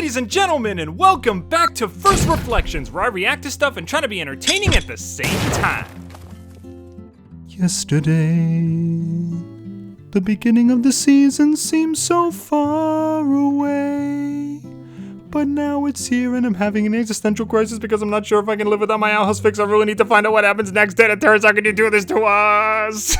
ladies and gentlemen, and welcome back to First Reflections, where I react to stuff and try to be entertaining at the same time. Yesterday, the beginning of the season seemed so far away. But now it's here and I'm having an existential crisis because I'm not sure if I can live without my outhouse fix. I really need to find out what happens next. And it turns out, how can you do this to us?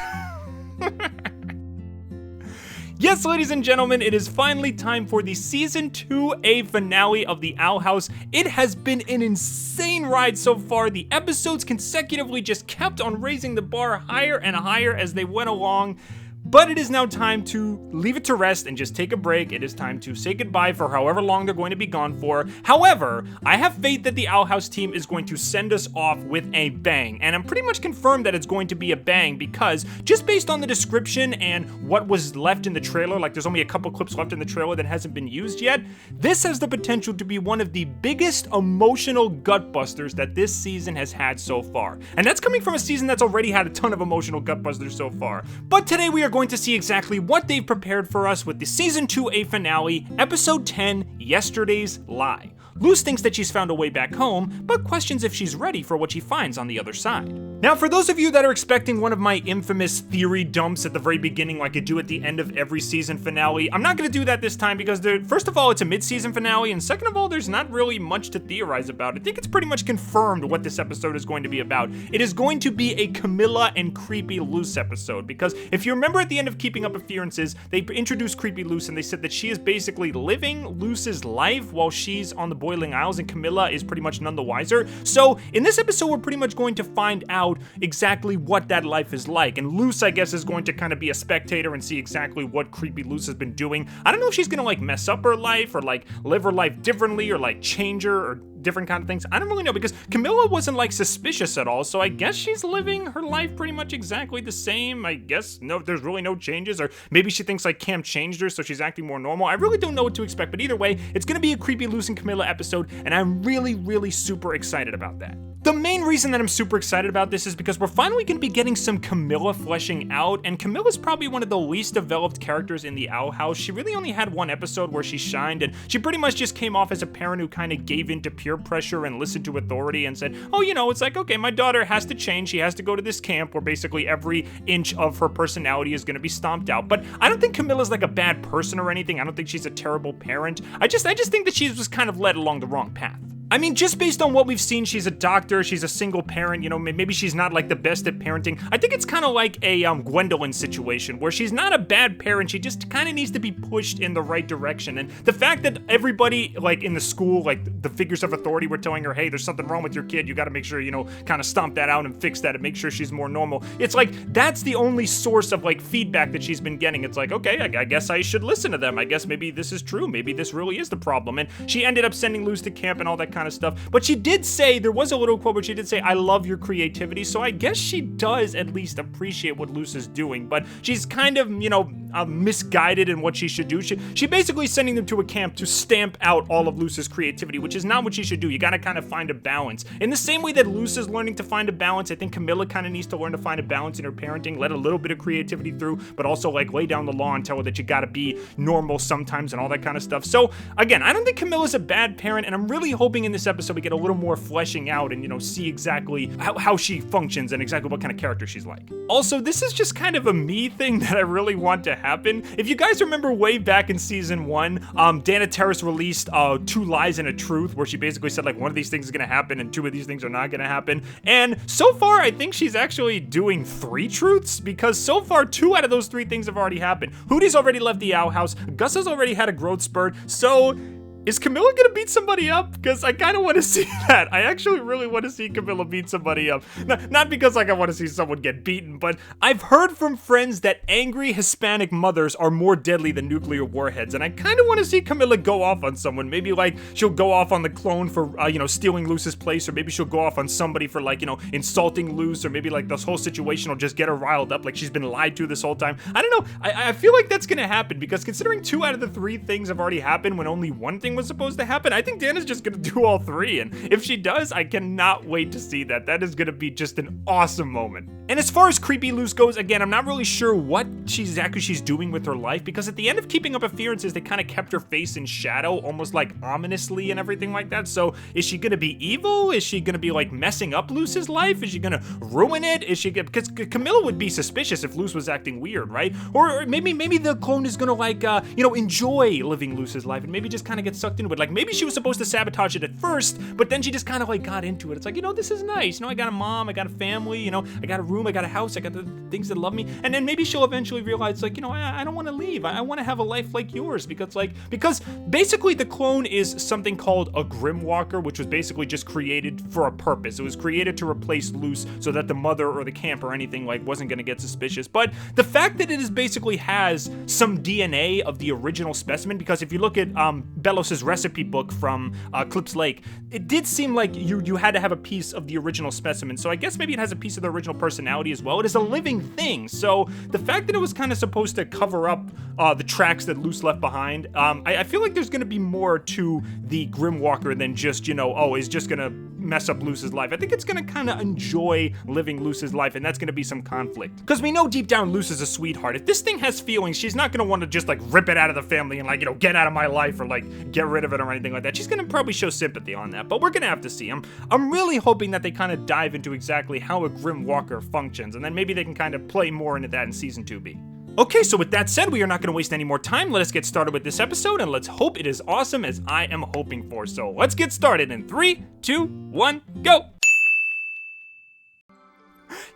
Yes, ladies and gentlemen, it is finally time for the Season 2A finale of the Owl House. It has been an insane ride so far. The episodes consecutively just kept on raising the bar higher and higher as they went along. But it is now time to leave it to rest and just take a break. It is time to say goodbye for however long they're going to be gone for. However, I have faith that the Owl House team is going to send us off with a bang. And I'm pretty much confirmed that it's going to be a bang because just based on the description and what was left in the trailer, like there's only a couple clips left in the trailer that hasn't been used yet, this has the potential to be one of the biggest emotional gutbusters that this season has had so far. And that's coming from a season that's already had a ton of emotional gutbusters so far. But today we are going to see exactly what they've prepared for us with the Season 2A finale, Episode 10, Yesterday's Lie. Luz thinks that she's found a way back home, but questions if she's ready for what she finds on the other side. Now, for those of you that are expecting one of my infamous theory dumps at the very beginning like I do at the end of every season finale, I'm not going to do that this time because, first of all, it's a mid-season finale, and second of all, there's not really much to theorize about. I think it's pretty much confirmed what this episode is going to be about. It is going to be a Camilla and creepy Luz episode, because if you remember at the end of Keeping Up Appearances, they introduced creepy Luz and they said that she is basically living Luz's life while she's on the Boiling Isles, and Camilla is pretty much none the wiser. So in this episode, we're pretty much going to find out exactly what that life is like, and Luz, I guess, is going to kind of be a spectator and see exactly what creepy Luz has been doing. I don't know if she's gonna like mess up her life or like live her life differently or like change her or different kind of things. I don't really know because Camilla wasn't like suspicious at all, so I guess she's living her life pretty much exactly the same. I guess no, there's really no changes, or maybe she thinks like Cam changed her so she's acting more normal. I really don't know what to expect, but either way, it's gonna be a creepy Luz and Camilla episode, and I'm really super excited about that. The main reason that I'm super excited about this is because we're finally going to be getting some Camilla fleshing out, and Camilla's probably one of the least developed characters in the Owl House. She really only had one episode where she shined, and she pretty much just came off as a parent who kind of gave in to peer pressure and listened to authority and said, oh, you know, it's like, okay, my daughter has to change. She has to go to this camp where basically every inch of her personality is going to be stomped out. But I don't think Camilla's like a bad person or anything. I don't think she's a terrible parent. I just think that she was kind of led along the wrong path. I mean, just based on what we've seen, she's a doctor, she's a single parent, you know, maybe she's not like the best at parenting. I think it's kind of like a Gwendolyn situation where she's not a bad parent, she just kind of needs to be pushed in the right direction. And the fact that everybody like in the school, like the figures of authority were telling her, hey, there's something wrong with your kid, you got to make sure, you know, kind of stomp that out and fix that and make sure she's more normal. It's like, that's the only source of like feedback that she's been getting. It's like, okay, I guess I should listen to them. I guess maybe this is true. Maybe this really is the problem. And she ended up sending Luz to camp and all that kind of stuff. But she did say, there was a little quote where she did say, I love your creativity. So I guess she does at least appreciate what Luz is doing, but she's kind of, you know, misguided in what she should do. She basically sending them to a camp to stamp out all of Luz's creativity, which is not what she should do. You gotta kind of find a balance. In the same way that Luz is learning to find a balance, I think Camilla kind of needs to learn to find a balance in her parenting, let a little bit of creativity through, but also like lay down the law and tell her that you gotta be normal sometimes and all that kind of stuff. So again, I don't think Camilla's a bad parent, and I'm really hoping in this episode we get a little more fleshing out and, you know, see exactly how she functions and exactly what kind of character she's like. Also, this is just kind of a me thing that I really want to happen. If you guys remember way back in season 1, Dana Terrace released 2 Lies and a Truth, where she basically said like one of these things is gonna happen and 2 of these things are not gonna happen. And so far, I think she's actually doing 3 truths, because so far 2 out of those 3 things have already happened. Hootie's already left the Owl House. Gus has already had a growth spurt. So is Camilla gonna beat somebody up? Because I kind of want to see that. I actually really want to see Camilla beat somebody up. Not because like I want to see someone get beaten, but I've heard from friends that angry Hispanic mothers are more deadly than nuclear warheads, and I kind of want to see Camilla go off on someone. Maybe like she'll go off on the clone for you know, stealing Luz's place, or maybe she'll go off on somebody for like, you know, insulting Luz, or maybe like this whole situation will just get her riled up like she's been lied to this whole time. I don't know. I feel like that's gonna happen, because considering 2 out of the 3 things have already happened when only one thing was supposed to happen, I think Dana's just gonna do all 3, and if she does, I cannot wait to see that. That is gonna be just an awesome moment. And as far as Creepy Loose goes, again, I'm not really sure what exactly she's doing with her life, because at the end of Keeping Up Appearances, they kind of kept her face in shadow, almost like ominously and everything like that. So is she gonna be evil? Is she gonna be like messing up Luce's life? Is she gonna ruin it? Is she gonna, because Camilla would be suspicious if Luce was acting weird, right? Or maybe the clone is gonna like, enjoy living Luce's life and maybe just kind of get sucked into it. Like maybe she was supposed to sabotage it at first, but then she just kind of like got into it. It's like, this is nice. I got a mom, I got a family, I got a room, I got a house, I got the things that love me. And then maybe she'll eventually realize, like, I don't want to leave. I want to have a life like yours, because basically the clone is something called a Grim Walker, which was basically just created for a purpose. It was created to replace Luce so that the mother or the camp or anything like wasn't going to get suspicious. But the fact that it is basically has some DNA of the original specimen, because if you look at Belos's recipe book from Clips Lake, it did seem like you had to have a piece of the original specimen. So I guess maybe it has a piece of the original personality as well. It is a living thing. So the fact that it was kind of supposed to cover up the tracks that Luce left behind, I feel like there's going to be more to the Grim Walker than just, is just going to mess up Luce's life. I think it's going to kind of enjoy living Luce's life, and that's going to be some conflict. Because we know deep down Luce is a sweetheart. If this thing has feelings, she's not going to want to just like rip it out of the family and like, get out of my life or like get rid of it or anything like that. She's going to probably show sympathy on that, but we're going to have to see. I'm really hoping that they kind of dive into exactly how a Grim Walker functions, and then maybe they can kind of play more into that in Season 2B. Okay, so with that said, we are not going to waste any more time. Let us get started with this episode, and let's hope it is awesome as I am hoping for. So let's get started in 3, 2, 1, go!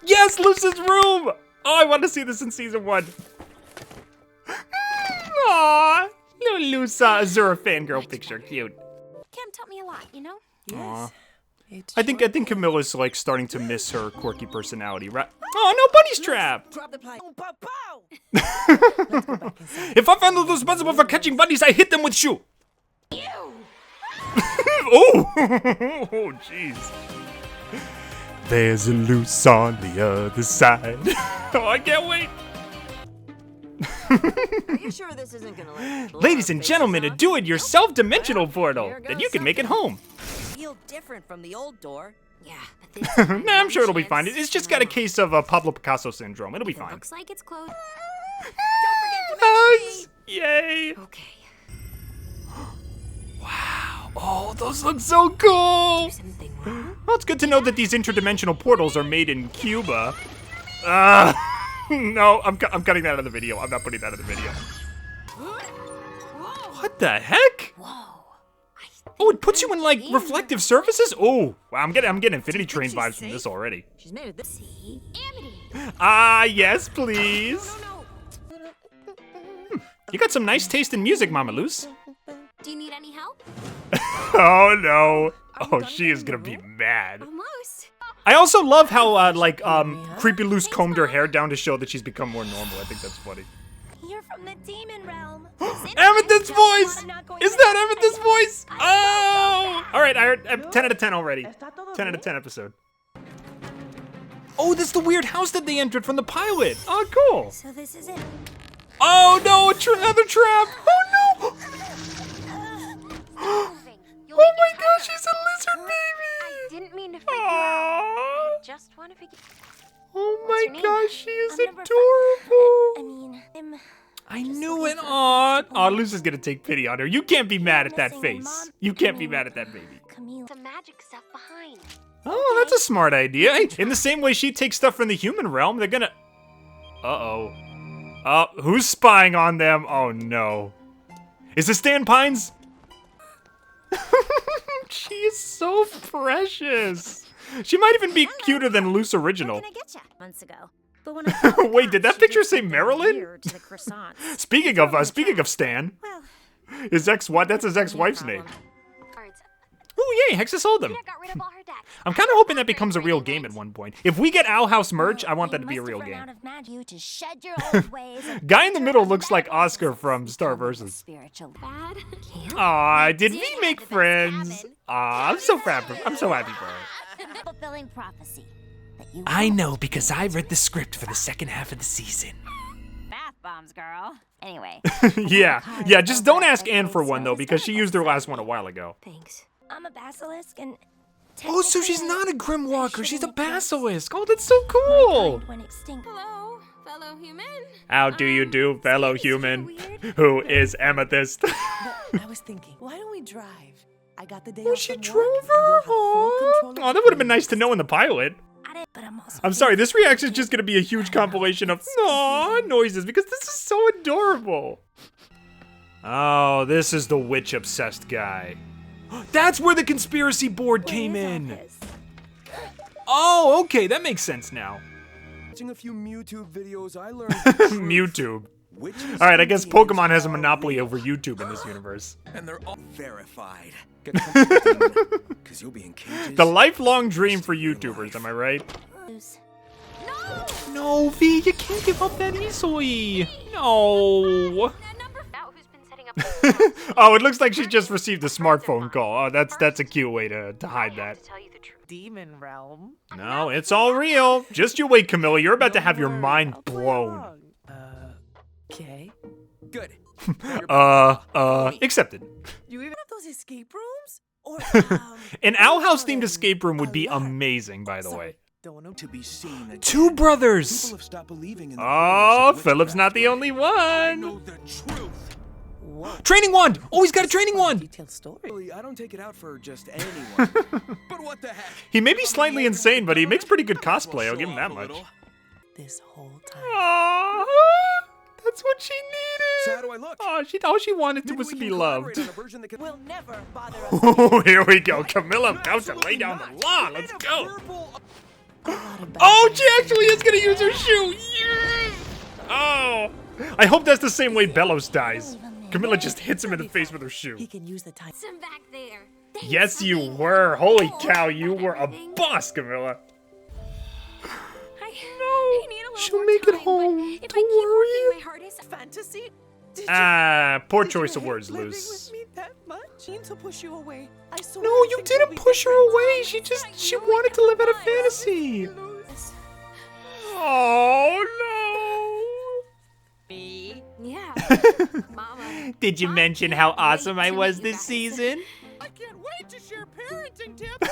Yes, Luce's room! Oh, I want to see this in Season 1. Aww, little Luce Azura fangirl picture, cute. Kim taught me a lot, Aww. I think Camilla's like starting to miss her quirky personality, right? Oh, no bunny's trap! Drop the plane. Oh, pow, pow. If I found those responsible for catching bunnies, I hit them with shoe. Ew! Oh! Oh, jeez. There's a Luce on the other side. Oh, I can't wait. Are you sure this isn't gonna let Ladies and gentlemen, a do-it-yourself dimensional portal that you can make at home. feel different from the old door? Yeah, but this Nah, I'm sure it'll be fine. It's just got a case of Pablo Picasso syndrome. It'll be fine. looks like it's closed. Don't forget to mention me. Yay! Okay. Wow. Oh, those look so cool. Something wrong? Well, it's good to know that these interdimensional portals are made in Cuba. No, I'm cutting that out of the video. I'm not putting that in the video. What the heck? Whoa. Oh, it puts you in like reflective surfaces? Oh, wow, I'm getting Infinity Train vibes from this already. She's made it this. See? Amity. Ah, yes, please. No. You got some nice taste in music, Mama Luce. Do you need any help? Oh no. Oh, she is gonna be mad. Almost. I also love how Creepy Luce combed her hair down to show that she's become more normal. I think that's funny. You're from the demon realm. Amethyst's voice! Is that Amethyst's voice? Oh! Alright, I heard 10 out of 10 already. 10 out of 10 episode. Oh, that's the weird house that they entered from the pilot. Oh, cool. So this is it. Oh no, another trap. Oh no! Oh my gosh, she's a lizard baby! I didn't mean to freak you out. I Aww. just want to figure. Oh What's my your name? gosh, she is I'm number adorable! I'm I just knew looking it. for a Aw, place to put Luce is gonna take pity on her. You can't be mad at that Missing face. Mom. You can't be mad at that baby. Camilla. The magic stuff behind. Oh, that's a smart idea. Hey, in the same way she takes stuff from the human realm, they're gonna... Uh-oh. Who's spying on them? Oh, no. Is it Stan Pines? She is so precious. She might even be cuter than Luce original. What can I get ya? Months ago. But when I Wait, did that she picture just say looked Marilyn? weird to the croissants. Speaking of Stan, Well, his ex-wife, that's his ex-wife's name. cards. Oh, yay, Hexus Hold'em. Tina got rid of all her decks. I'm kind of hoping that becomes a real game at one point. If we get Owl House merch, I want that to be a real game. You to shed your old ways and Guy in the middle enter looks like bad ways Oscar of from Star becoming a Vs. Spiritual bad. Can't. Aw, did we did make have the best friends? cabin. Aw, I'm so happy. I'm so happy for her. Fulfilling prophecy. That you I will know because I read the script for the second half of the season. bath bombs, girl. Anyway. Yeah, just don't ask Anne for one though because she used her last one a while ago. Thanks. I'm a basilisk and Oh, so she's not a Grim Walker. She's a basilisk. Oh, that's so cool. Hello, fellow human. How do you do, fellow human? Who is Amethyst? I was thinking, why don't we drive? I got the day Oh, off she from drove work, and her? you'll have full Oh, control of that would have been nice to know in the pilot. But I'm also I'm sorry, this reaction is just going to be a huge compilation of aww noises because this is so adorable. Oh, this is the witch-obsessed guy. That's where the conspiracy board came in. Oh, okay, that makes sense now. Watching a few YouTube videos, I learned YouTube. All right, I guess Pokemon has a monopoly over YouTube in this universe. and they're all verified. Get comfortable, because you'll be in cages. The lifelong dream for YouTubers, am I right? No, V, you can't give up that easily. No. Oh, it looks like she just received a smartphone call. Oh, that's a cute way to hide that. Demon realm. No, it's all real. Just you wait, Camilla. You're about to have your mind blown. Okay. Good. Accepted. You even have those escape rooms? Or An Owl House themed escape room would be amazing, by the way. Don't know to be seen. Again. Two brothers. People have stopped believing in the Oh, powers of Philip's not the witchcraft. only I know one. the truth. Training wand. Oh, he's got a training wand. Detailed story. Really, I don't take it out for just anyone. But what the heck? He may be slightly insane, but he makes pretty good cosplay. I'll give him that much. This whole time. Aww, that's what she So needed. how do I look? Oh, all she wanted Maybe was we to can be collaborate loved. on a version that can- We'll never bother us. Oh, here we go. Camilla about to lay down the law. Let's go. Verbal- Oh, she actually is gonna use her shoe. Yes. Oh, I hope that's the same way Bellows dies. Camilla just hits him in the face with her shoe. He can use the time. Some back there. Yes, you were. Holy cow, you were a boss, Camilla. I need a little She'll more make it time, but home. If I Don't keep worry. working my hardest, Fantasy? Did Poor did you choice of hate words, living Luce. with me that much? Mean to push you away. I swear No, I you think we'll didn't be push her different. away. She wanted to live out a fantasy. Oh Me? yeah. Mama. no. Did you mention how awesome I was this season? I can't wait to share parenting tips.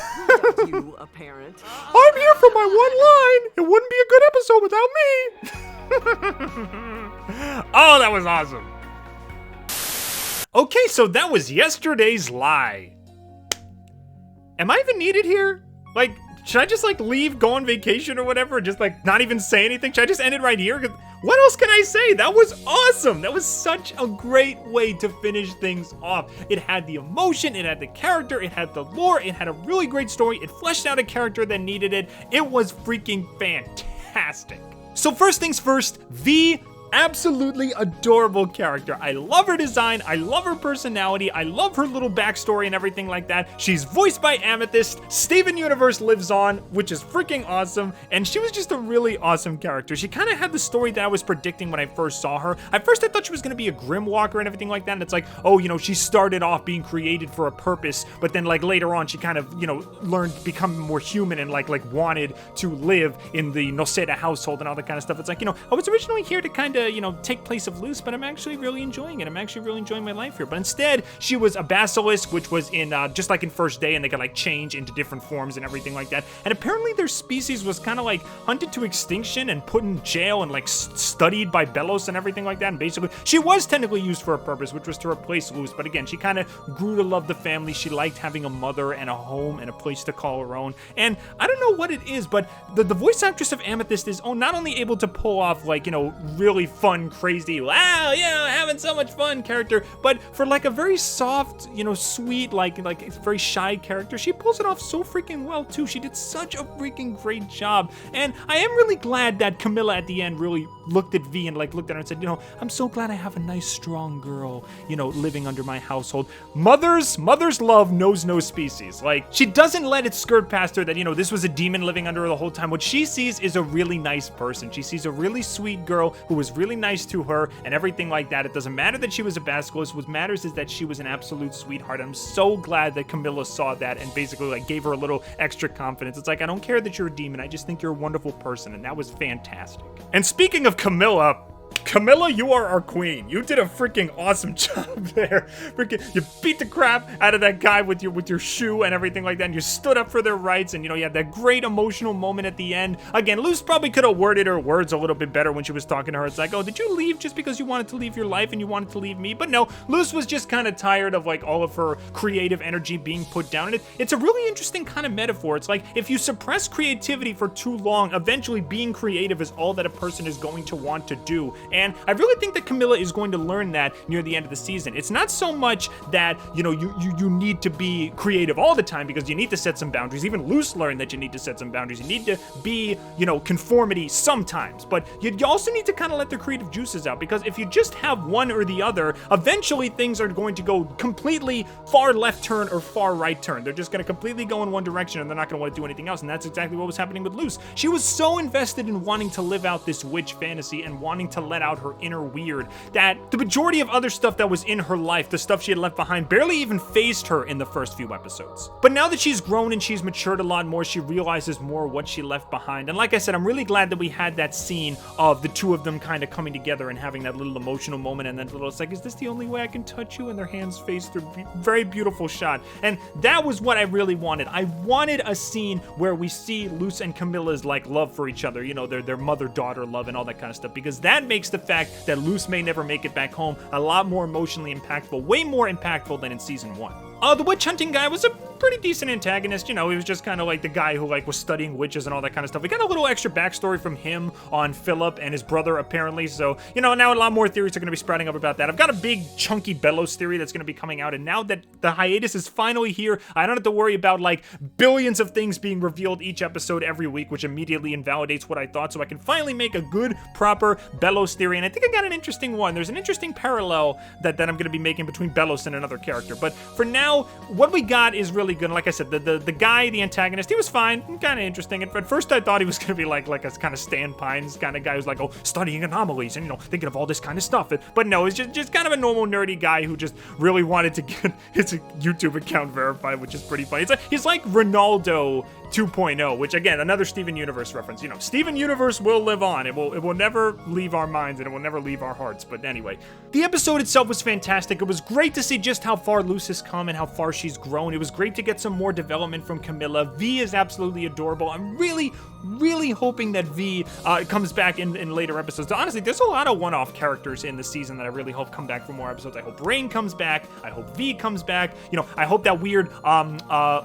You a parent? I'm here for my one line. It wouldn't be a good episode without me. Oh, that was awesome. Okay, so that was yesterday's lie. Am I even needed here? Like, should I just like leave, go on vacation or whatever, and just like not even say anything? Should I just end it right here? 'Cause what else can I say? That was awesome. That was such a great way to finish things off. It had the emotion, it had the character, it had the lore, it had a really great story. It fleshed out a character that needed it. It was freaking fantastic. So first things first, the absolutely adorable character. I love her design, I love her personality, I love her little backstory and everything like that. She's voiced by Amethyst, Steven Universe lives on, which is freaking awesome, and she was just a really awesome character. She kind of had the story that I was predicting when I first saw her. At first I thought she was going to be a Grim Walker and everything like that, and it's like, oh, you know, she started off being created for a purpose, but then like later on she kind of, you know, learned to become more human and like wanted to live in the Noseda household and all that kind of stuff. It's like, you know, I was originally here to kind of, you know, take place of Luce, but I'm actually really enjoying it. I'm actually really enjoying my life here. But instead, she was a basilisk, which was in, just like in First Day, and they could like change into different forms and everything like that. And apparently their species was kind of like hunted to extinction and put in jail and like studied by Belos and everything like that. And basically, she was technically used for a purpose, which was to replace Luce. But again, she kind of grew to love the family. She liked having a mother and a home and a place to call her own. And I don't know what it is, but the voice actress of Amethyst is not only able to pull off like, you know, really fun, crazy, wow, yeah, having so much fun character, but for like a very soft, you know, sweet, like very shy character, she pulls it off so freaking well too. She did such a freaking great job, and I am really glad that Camilla at the end really looked at V and like looked at her and said, you know, I'm so glad I have a nice, strong girl, you know, living under my household. Mother's love knows no species. Like, she doesn't let it skirt past her that, you know, this was a demon living under her the whole time. What she sees is a really nice person. She sees a really sweet girl who was really nice to her and everything like that. It doesn't matter that she was a basilisk. What matters is that she was an absolute sweetheart. I'm so glad that Camilla saw that and basically like gave her a little extra confidence. It's like, I don't care that you're a demon. I just think you're a wonderful person, and that was fantastic. And speaking of Camilla, Camilla, you are our queen. You did a freaking awesome job there. Freaking, you beat the crap out of that guy with your shoe and everything like that, and you stood up for their rights, and you know, you had that great emotional moment at the end. Again, Luce probably could have worded her words a little bit better when she was talking to her. It's like, oh, did you leave just because you wanted to leave your life and you wanted to leave me? But no, Luce was just kind of tired of like all of her creative energy being put down. And it's a really interesting kind of metaphor. It's like if you suppress creativity for too long, eventually being creative is all that a person is going to want to do. And I really think that Camilla is going to learn that near the end of the season. It's not so much that, you know, you need to be creative all the time, because you need to set some boundaries. Even Luce learned that you need to set some boundaries. You need to be, you know, conformity sometimes, but you also need to kind of let the creative juices out, because if you just have one or the other, eventually things are going to go completely far left turn or far right turn. They're just going to completely go in one direction and they're not going to want to do anything else. And that's exactly what was happening with Luce. She was so invested in wanting to live out this witch fantasy and wanting to let out her inner weird that the majority of other stuff that was in her life, the stuff she had left behind, barely even fazed her in the first few episodes. But now that she's grown and she's matured a lot more, she realizes more what she left behind. And like I said, I'm really glad that we had that scene of the two of them kind of coming together and having that little emotional moment, and then it's like, is this the only way I can touch you? And their hands face through. Very beautiful shot. And that was what I really wanted. I wanted a scene where we see Luce and Camilla's like love for each other, you know, their mother-daughter love and all that kind of stuff, because that makes the fact that Luce may never make it back home a lot more emotionally impactful, way more impactful than in season 1. The witch hunting guy was a pretty decent antagonist. You know, he was just kind of like the guy who like was studying witches and all that kind of stuff. We got a little extra backstory from him on Philip and his brother apparently. So, you know, now a lot more theories are going to be sprouting up about that. I've got a big chunky Bellows theory that's going to be coming out. And now that the hiatus is finally here, I don't have to worry about like billions of things being revealed each episode every week, which immediately invalidates what I thought. So I can finally make a good, proper Bellows theory. And I think I got an interesting one. There's an interesting parallel that I'm going to be making between Bellows and another character. But for now, what we got is really good. Like I said, the guy, the antagonist, he was fine, kind of interesting. At first, I thought he was going to be like a kind of Stan Pines kind of guy who's like, oh, studying anomalies and, you know, thinking of all this kind of stuff. But no, he's just kind of a normal nerdy guy who just really wanted to get his YouTube account verified, which is pretty funny. He's like Ronaldo 2.0, which again, another Steven Universe reference. You know, Steven Universe will live on. It will never leave our minds, and it will never leave our hearts. But anyway, the episode itself was fantastic. It was great to see just how far Luce has come and how far she's grown. It was great to get some more development from Camilla. V is absolutely adorable. I'm really hoping that V comes back in later episodes. Honestly, there's a lot of one-off characters in the season that I really hope come back for more episodes. I hope Rain comes back. I hope V comes back. You know, I hope that weird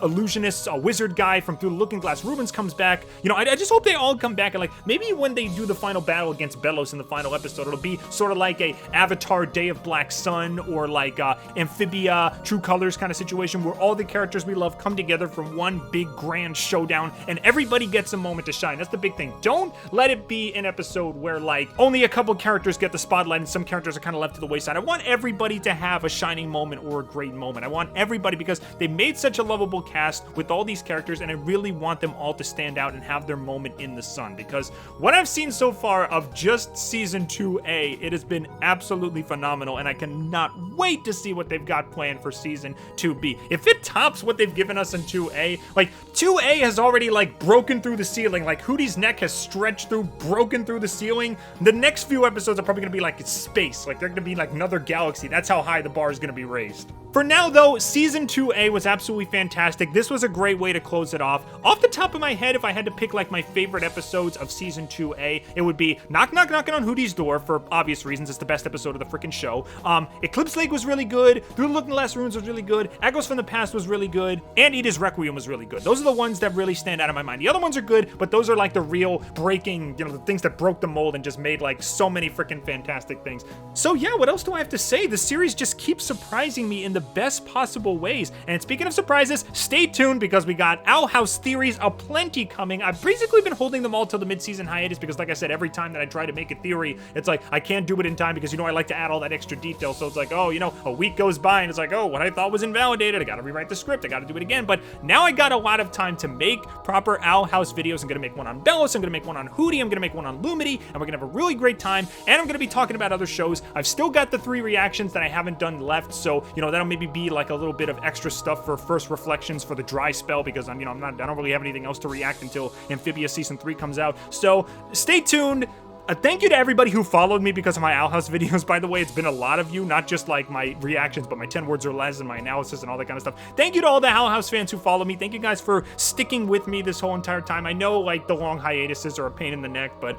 illusionist, wizard guy from Through the Looking Glass, Rubens, comes back. You know, I just hope they all come back, and like maybe when they do the final battle against Bellows in the final episode, it'll be sort of like a Avatar Day of Black Sun or like Amphibia True Colors kind of situation where all the characters we love come together for one big grand showdown and everybody gets a moment to shine. That's the big thing. Don't let it be an episode where like only a couple characters get the spotlight and some characters are kind of left to the wayside. I want everybody to have a shining moment or a great moment. I want everybody, because they made such a lovable cast with all these characters, and I really want them all to stand out and have their moment in the sun, because what I've seen so far of just season 2A, it has been absolutely phenomenal, and I cannot wait to see what they've got planned for season 2B. If it tops what they've given us in 2A, like 2A has already like broken through the ceiling, like Hootie's neck has stretched through, broken through the ceiling. The next few episodes are probably gonna be like space, like they're gonna be like another galaxy. That's how high the bar is gonna be raised. For now though, season 2A was absolutely fantastic. This was a great way to close it off. Off the top of my head, if I had to pick like my favorite episodes of season 2A, it would be Knock Knock Knocking on Hootie's Door, for obvious reasons. It's the best episode of the freaking show. Eclipse Lake was really good. Through the Looking Glass Ruins was really good. Echoes from the Past was really good. And Edith's Requiem was really good. Those are the ones that really stand out in my mind. The other ones are good, but those are like the real breaking, you know, the things that broke the mold and just made like so many freaking fantastic things. So yeah, what else do I have to say? The series just keeps surprising me in the best possible ways. And speaking of surprises, stay tuned, because we got Owl House theories aplenty coming. I've basically been holding them all till the mid-season hiatus, because like I said, every time that I try to make a theory, it's like I can't do it in time, because you know I like to add all that extra detail. So it's like, oh, you know, a week goes by and it's like, oh, what I thought was invalidated, I gotta rewrite the script, I gotta do it again. But now I got a lot of time to make proper Owl House videos. I'm gonna make one on Bellows, I'm gonna make one on Hootie, I'm gonna make one on Lumity, and we're gonna have a really great time. And I'm gonna be talking about other shows. I've still got the 3 reactions that I haven't done left, so you know that'll maybe be like a little bit of extra stuff for first reflections for the dry spell, because I don't really have anything else to react until Amphibia season 3 comes out. So stay tuned. Thank you to everybody who followed me because of my Owl House videos, by the way. It's been a lot of you, not just like my reactions, but my 10 words or less and my analysis and all that kind of stuff. Thank you to all the Owl House fans who follow me. Thank you guys for sticking with me this whole entire time. I know like the long hiatuses are a pain in the neck, but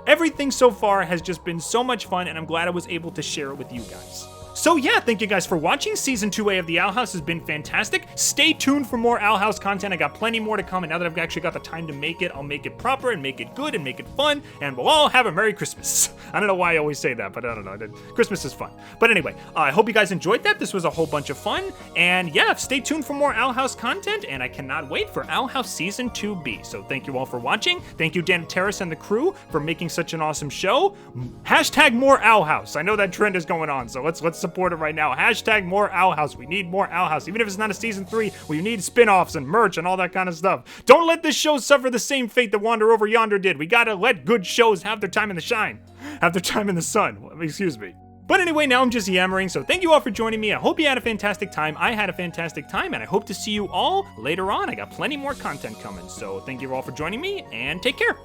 everything so far has just been so much fun, and I'm glad I was able to share it with you guys. So yeah, thank you guys for watching. Season 2A of the Owl House has been fantastic. Stay tuned for more Owl House content. I got plenty more to come, and now that I've actually got the time to make it, I'll make it proper and make it good and make it fun, and we'll all have a Merry Christmas. I don't know why I always say that, but I don't know. Christmas is fun. But anyway, I hope you guys enjoyed that. This was a whole bunch of fun, and yeah, stay tuned for more Owl House content, and I cannot wait for Owl House Season 2B. So thank you all for watching. Thank you, Dan Terrace and the crew, for making such an awesome show. Hashtag more Owl House. I know that trend is going on, so let's support it right now. Hashtag more Owl House. We need more Owl House. Even if it's not a season 3, we need spin-offs and merch and all that kind of stuff. Don't let this show suffer the same fate that Wander Over Yonder did. We gotta let good shows have their time in the shine. Have their time in the sun. Excuse me. But anyway, now I'm just yammering, so thank you all for joining me. I hope you had a fantastic time. I had a fantastic time, and I hope to see you all later on. I got plenty more content coming, so thank you all for joining me, and take care.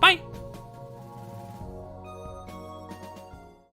Bye.